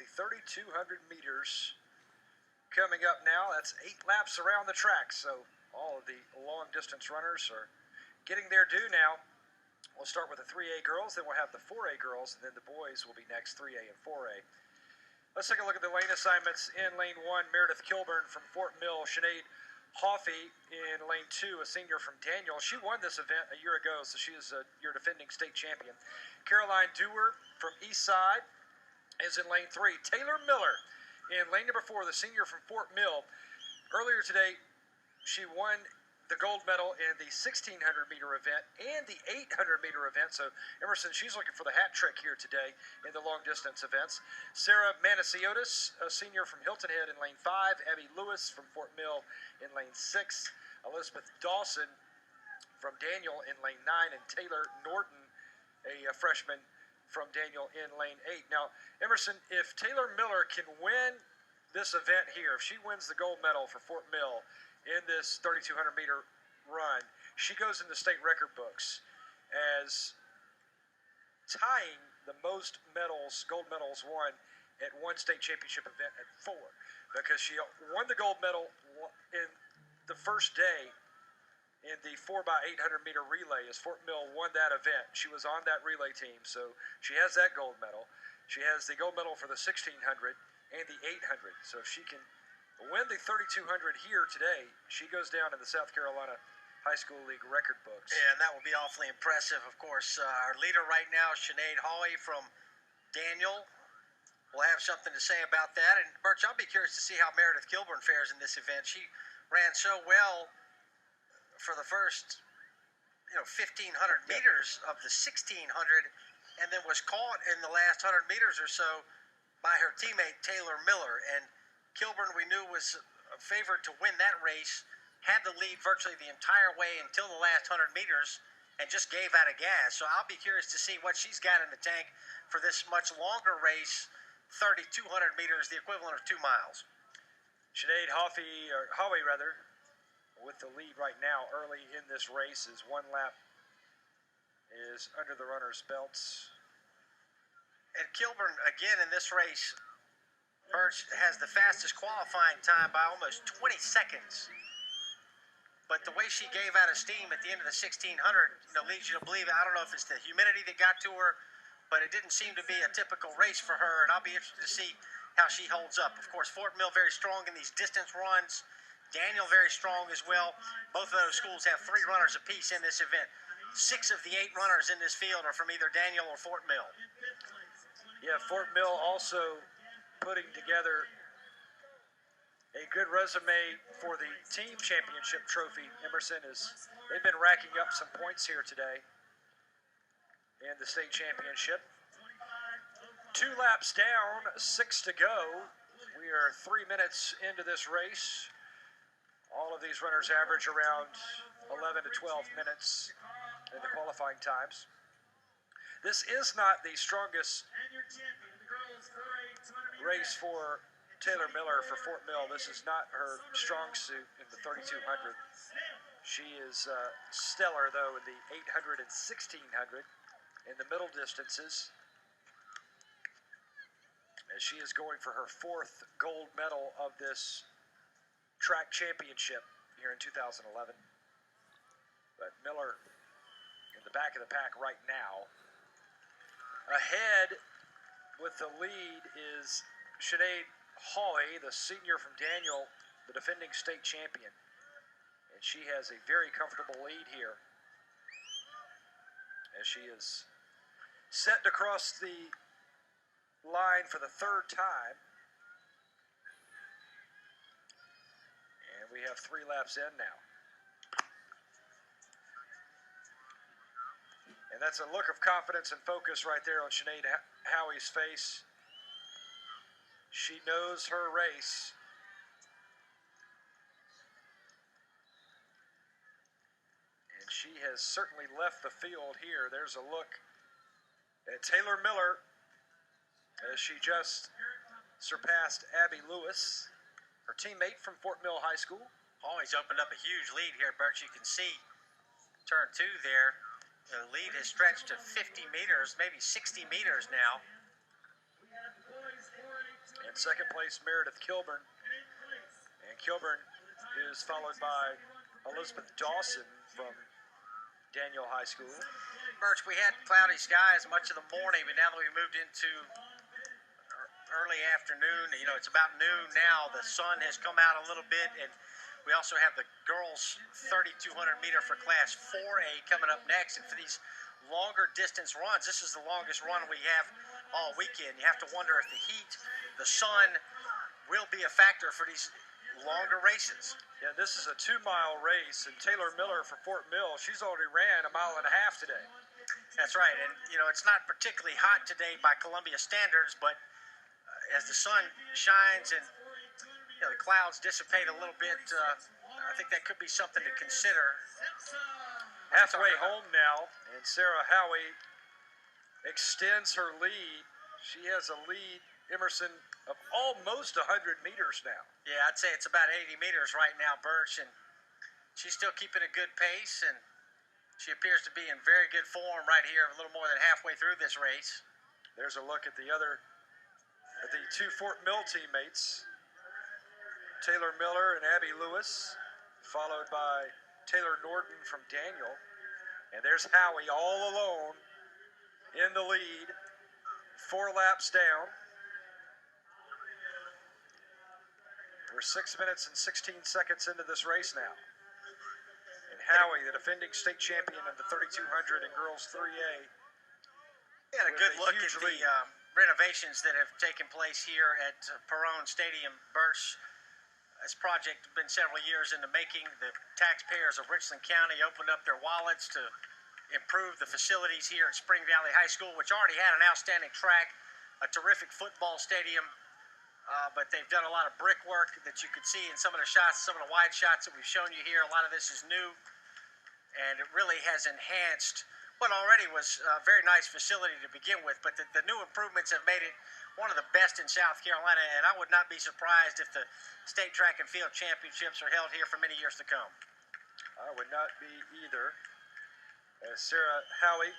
the 3,200 meters coming up now. That's 8 laps around the track, so all of the long distance runners are getting their due now. We'll start with the 3A girls, then we'll have the 4A girls, and then the boys will be next, 3A and 4A. Let's take a look at the lane assignments. In lane 1, Meredith Kilburn from Fort Mill. Sinead Haughey in lane 2, a senior from Daniel. She won this event a year ago, so she is your defending state champion. Caroline Dewar from Eastside is in lane 3. Taylor Miller in lane number 4, the senior from Fort Mill. Earlier today, she won the gold medal in the 1,600-meter event and the 800-meter event. So, Emerson, she's looking for the hat trick here today in the long-distance events. Sarah Manasiotis, a senior from Hilton Head in lane 5. Abby Lewis from Fort Mill in lane 6. Elizabeth Dawson from Daniel in lane 9. And Taylor Norton, a freshman from Daniel in lane 8. Now, Emerson, if Taylor Miller can win this event here, if she wins the gold medal for Fort Mill in this 3,200-meter run, she goes in the state record books as tying the most medals, gold medals won at one state championship event at 4, because she won the gold medal in the first day in the 4x800-meter relay as Fort Mill won that event. She was on that relay team, so she has that gold medal. She has the gold medal for the 1,600 and the 800. So if she can win the 3,200 here today, she goes down in the South Carolina High School League record books. Yeah, and that will be awfully impressive. Of course, our leader right now, Sinead Haughey from Daniel, will have something to say about that. And, Birch, I'll be curious to see how Meredith Kilburn fares in this event. She ran so well for the first 1,500 meters of the 1,600, and then was caught in the last 100 meters or so by her teammate Taylor Miller. And Kilburn, we knew, was favored to win that race, had the lead virtually the entire way until the last 100 meters, and just gave out of gas. So I'll be curious to see what she's got in the tank for this much longer race, 3,200 meters, the equivalent of 2 miles. Sinead Haughey, with the lead right now early in this race, as 1 lap is under the runners' belts. And Kilburn, again, in this race, Birch, has the fastest qualifying time by almost 20 seconds. But the way she gave out of steam at the end of the 1,600, leads you to believe, I don't know if it's the humidity that got to her, but it didn't seem to be a typical race for her, and I'll be interested to see how she holds up. Of course, Fort Mill very strong in these distance runs. Daniel very strong as well. Both of those schools have 3 runners apiece in this event. 6 of the 8 runners in this field are from either Daniel or Fort Mill. Yeah, Fort Mill also putting together a good resume for the team championship trophy. Emerson, they've been racking up some points here today in the state championship. 2 laps down, 6 to go. We are 3 minutes into this race. All of these runners average around 11 to 12 minutes in the qualifying times. This is not the strongest race for Taylor Miller for Fort Mill. This is not her strong suit in the 3,200. She is stellar, though, in the 800 and 1,600 in the middle distances, as she is going for her 4th gold medal of this track championship here in 2011. But Miller in the back of the pack right now. Ahead with the lead is Sinead Haughey, the senior from Daniel, the defending state champion. And she has a very comfortable lead here, as she is set to cross the line for the 3rd time. And we have 3 laps in now. And that's a look of confidence and focus right there on Sinead Haughey's face. She knows her race. And she has certainly left the field here. There's a look at Taylor Miller as she just surpassed Abby Lewis, her teammate from Fort Mill High School. Always opened up a huge lead here, Bert. You can see turn 2 there. The lead has stretched to 50 meters, maybe 60 meters now. Second place, Meredith Kilburn. And Kilburn is followed by Elizabeth Dawson from Daniel High School. Birch, we had cloudy skies much of the morning, but now that we moved into early afternoon, you know, it's about noon now. The sun has come out a little bit, and we also have the girls 3,200 meter for Class 4A coming up next. And for these longer distance runs, this is the longest run we have all weekend. You have to wonder if the heat, the sun, will be a factor for these longer races. Yeah, this is a 2-mile race, and Taylor Miller for Fort Mill, she's already ran a mile and a half today. That's right, and you know, it's not particularly hot today by Columbia standards, but as the sun shines and you know, the clouds dissipate a little bit, I think that could be something to consider. Halfway home now, and Sarah Haughey extends her lead. She has a lead, Emerson, of almost 100 meters now. Yeah, I'd say it's about 80 meters right now, Birch, and she's still keeping a good pace, and she appears to be in very good form right here, a little more than halfway through this race. There's a look at the two Fort Mill teammates, Taylor Miller and Abby Lewis, followed by Taylor Norton from Daniel. And there's Haughey all alone in the lead, 4 laps down. We're 6 minutes and 16 seconds into this race now. And Haughey, the defending state champion of the 3,200 in girls 3A. We had a good look at the renovations that have taken place here at Perrone Stadium. Birch, this project has been several years in the making. The taxpayers of Richland County opened up their wallets to improve the facilities here at Spring Valley High School, which already had an outstanding track, a terrific football stadium, but they've done a lot of brickwork that you could see in some of the shots, some of the wide shots that we've shown you here. A lot of this is new, and it really has enhanced what already was a very nice facility to begin with, but the new improvements have made it one of the best in South Carolina, and I would not be surprised if the state track and field championships are held here for many years to come. I would not be either. As Sarah Haughey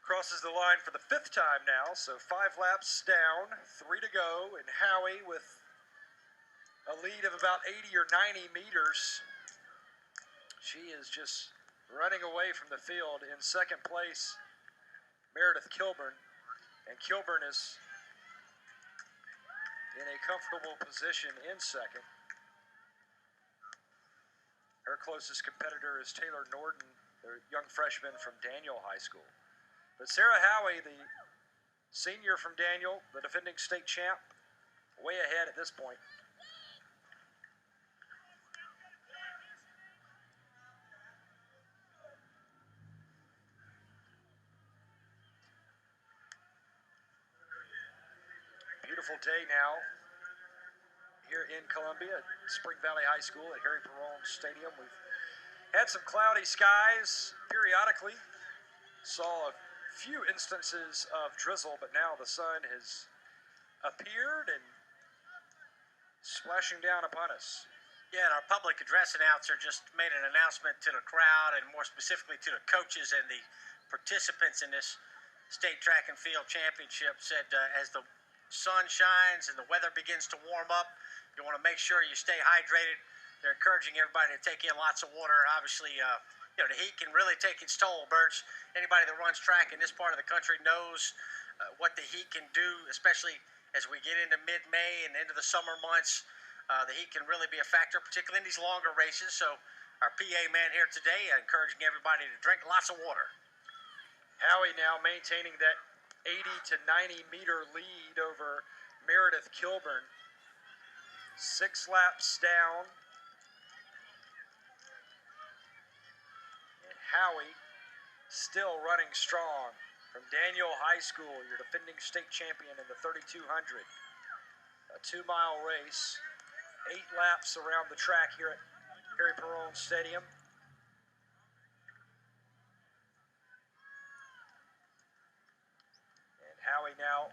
crosses the line for the 5th time now, so 5 laps down, 3 to go, and Haughey with a lead of about 80 or 90 meters. She is just running away from the field. In second place, Meredith Kilburn, and Kilburn is in a comfortable position in second. Her closest competitor is Taylor Norton, the young freshman from Daniel High School. But Sarah Haughey, the senior from Daniel, the defending state champ, way ahead at this point. Beautiful day now here in Columbia at Spring Valley High School at Harry Perrone Stadium. We've had some cloudy skies periodically. Saw a few instances of drizzle, but now the sun has appeared and splashing down upon us. Yeah, and our public address announcer just made an announcement to the crowd, and more specifically to the coaches and the participants in this state track and field championship, said as the sun shines and the weather begins to warm up, you want to make sure you stay hydrated. They're encouraging everybody to take in lots of water. Obviously, you know, the heat can really take its toll, Birch. Anybody that runs track in this part of the country knows what the heat can do, especially as we get into mid-May and into the summer months. The heat can really be a factor, particularly in these longer races. So our PA man here today encouraging everybody to drink lots of water. Haughey now maintaining that 80 to 90 meter lead over Meredith Kilburn. 6 laps down. And Haughey still running strong from Daniel High School, your defending state champion in the 3,200. A 2-mile race, 8 laps around the track here at Harry Perrone Stadium. Haughey now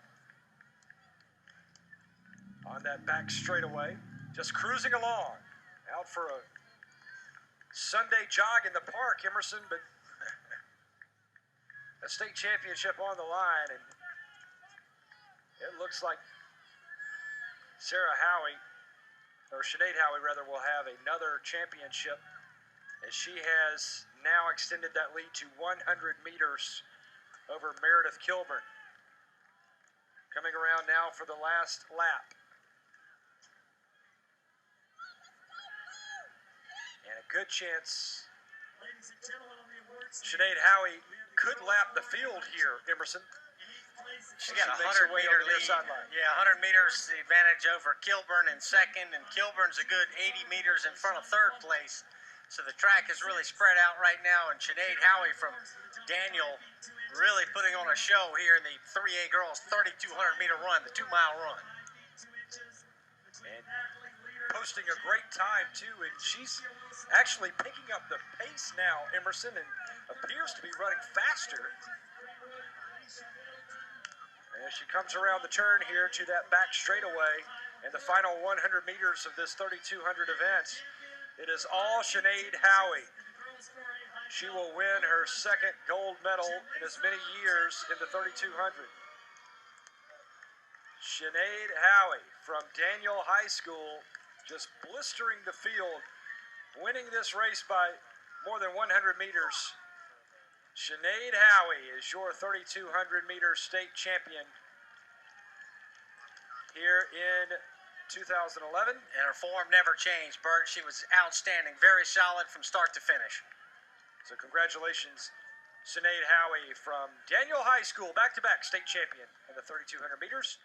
on that back straightaway, just cruising along, out for a Sunday jog in the park, Emerson, but a state championship on the line, and it looks like Sinead Haughey rather, will have another championship as she has now extended that lead to 100 meters over Meredith Kilburn. Coming around now for the last lap. And a good chance Sinead Haughey could lap the field here, Emerson. She got a 100-meter lead. Yeah, 100 meters the advantage over Kilburn in second, and Kilburn's a good 80 meters in front of third place. So the track is really spread out right now, and Sinead Haughey from Daniel really putting on a show here in the 3A girls 3,200-meter run, the 2-mile run. And posting a great time, too, and she's actually picking up the pace now, Emerson, and appears to be running faster. As she comes around the turn here to that back straightaway and the final 100 meters of this 3,200 event, it is all Sinead Haughey. She will win her second gold medal in as many years in the 3,200. Sinead Haughey from Daniel High School just blistering the field, winning this race by more than 100 meters. Sinead Haughey is your 3,200-meter state champion here in 2011. And her form never changed, Bert. She was outstanding, very solid from start to finish. So congratulations, Sinead Haughey from Daniel High School, back-to-back state champion in the 3,200 meters.